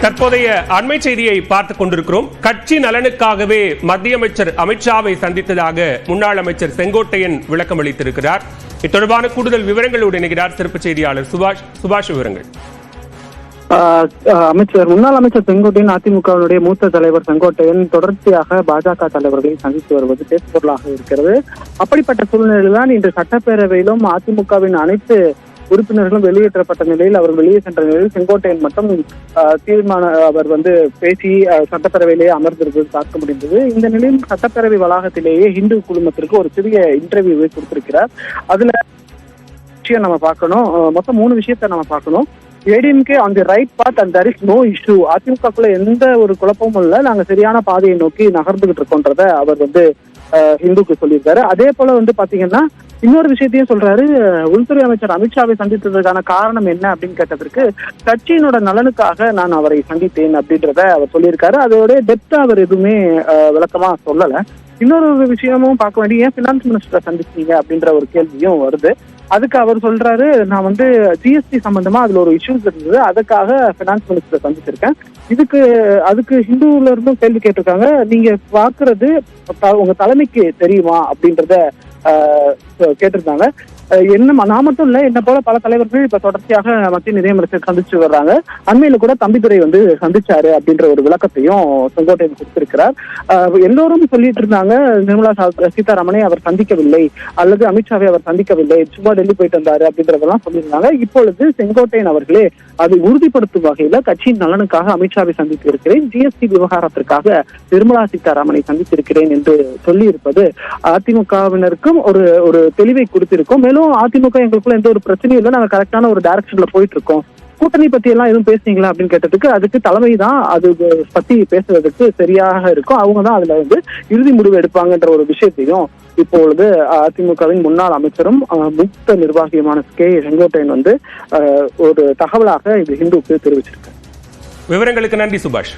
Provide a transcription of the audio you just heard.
தற்போதைய அண்மை செய்தியை பார்த்துக் கொண்டிருக்கிறோம். கட்சி நலனுக்காகவே மத்திய அமைச்சர் அமித்ஷாவை சந்தித்ததாக முன்னாள் அமைச்சர் செங்கோட்டையன் விளக்கம் அளித்திருக்கிறார். இத்தொடர்பான கூடுதல் விவரங்களோடு இணைகிறார் சிறப்பு செய்தியாளர் சுபாஷ். விவரங்கள். முன்னாள் அமைச்சர் செங்கோட்டையன், அதிமுகவினுடைய மூத்த தலைவர் செங்கோட்டையன் தொடர்ச்சியாக பாஜக தலைவர்களை சந்தித்து வருவது பேசுபொருளாக இருக்கிறது. அப்படிப்பட்ட சூழ்நிலையில்தான் இன்று சட்டப்பேரவையிலும் அதிமுகவின் அனைத்து உறுப்பினர்களும் வெளியேற்றப்பட்ட நிலையில் அவர் வெளியே சென்ற நிலையில் செங்கோட்டையன் மட்டும் அவர் பேசி சட்டப்பேரவையிலேயே அமர்ந்திருப்பது பார்க்க முடிந்தது. இந்த நிலையில் சட்டப்பேரவை வளாகத்திலேயே இந்து குழுமத்திற்கு ஒரு சிறிய இன்டர்வியூவை கொடுத்திருக்கிறார். அதுல விஷயம் நம்ம பார்க்கணும், மொத்தம் 3 விஷயத்த நம்ம பார்க்கணும். ADMK on the right path and there is no issue. அதிமுகக்குள்ள எந்த ஒரு குழப்பமும் இல்லை, நாங்க சரியான பாதையை நோக்கி நகர்ந்துகிட்டு இருக்கோன்றத அவர் ஹிந்துக்கு சொல்லியிருக்காரு. அதே போல பாத்தீங்கன்னா இன்னொரு விஷயத்தையும் சொல்றாரு. உள்துறை அமைச்சர் அமித்ஷாவை சந்தித்ததற்கான காரணம் என்ன அப்படின்னு கேட்டதற்கு, கட்சியினோட நலனுக்காக நான் அவரை சந்தித்தேன் அப்படின்றத அவர் சொல்லியிருக்காரு. அதோட டெப்தா அவர் எதுவுமே விளக்கமா சொல்லல. இன்னொரு விஷயமும் பார்க்க வேண்டிய, ஏன் பினான்ஸ் மினிஸ்டரை சந்திச்சீங்க அப்படின்ற ஒரு கேள்வியும் வருது. அதுக்கு அவர் சொல்றாரு, நான் ஜிஎஸ்டி சம்பந்தமா அதுல ஒரு இஷ்யூஸ் இருந்தது, அதுக்காக பினான்ஸ் மினிஸ்டரை சந்திச்சிருக்கேன். அதுக்கு ஹிந்துல இருந்தும் கேள்வி கேட்டிருக்காங்க, நீங்க பாக்குறது உங்க தலைமைக்கு தெரியுமா அப்படின்றத கேட்டிருந்தாங்க. நான் மட்டும் இல்ல, என்ன போல பல தலைவர்கள் இப்ப தொடர்ச்சியாக மத்திய நிதியமைச்சர் சந்திச்சு வர்றாங்க. அண்மையில கூட தம்பிதுரை சந்திச்சாரு அப்படின்ற ஒரு விளக்கத்தையும் செங்கோட்டையன் கொடுத்திருக்கிறார். எல்லோரும் சொல்லிட்டு இருந்தாங்க, நிர்மலா சீதாராமனை அவர் சந்திக்கவில்லை அல்லது அமித்ஷாவை அவர் சந்திக்கவில்லை, சும்மா டெல்லி போயிட்டு வந்தாரு அப்படின்றதெல்லாம் சொல்லியிருந்தாங்க. இப்பொழுது செங்கோட்டையன் அவர்களே அதை உறுதிப்படுத்தும் வகையில கட்சியின் நலனுக்காக அமித்ஷாவை சந்தித்திருக்கிறேன், ஜிஎஸ்டி விவகாரத்திற்காக நிர்மலா சீதாராமனை சந்தித்திருக்கிறேன் என்று சொல்லி இருப்பது அதிமுகவினருக்கும் ஒரு தெளிவை கொடுத்திருக்கும். மேலும் அதிமுக எங்களுக்குள்ள எந்த ஒரு பிரச்சனையும் இல்லை, நாங்க கரெக்டான ஒரு டைரக்ஷன்ல போயிட்டு இருக்கோம். கூட்டணி பத்தி எல்லாம் எதுவும் பேசுனீங்களா அப்படின்னு கேட்டதுக்கு, அதுக்கு தலைமை தான் அது பத்தி பேசுறதுக்கு சரியாக இருக்கும், அவங்க தான் அதுல இறுதி முடிவு எடுப்பாங்கன்ற ஒரு விஷயத்தையும் இப்பொழுது அதிமுகவின் முன்னாள் அமைச்சரும் மூத்த நிர்வாகியுமான செங்கோட்டையன் ஒரு தகவலாக இது ஹிந்துக்கு தெரிவிச்சிருக்காங்க. விவரங்களுக்கு நன்றி சுபாஷ்.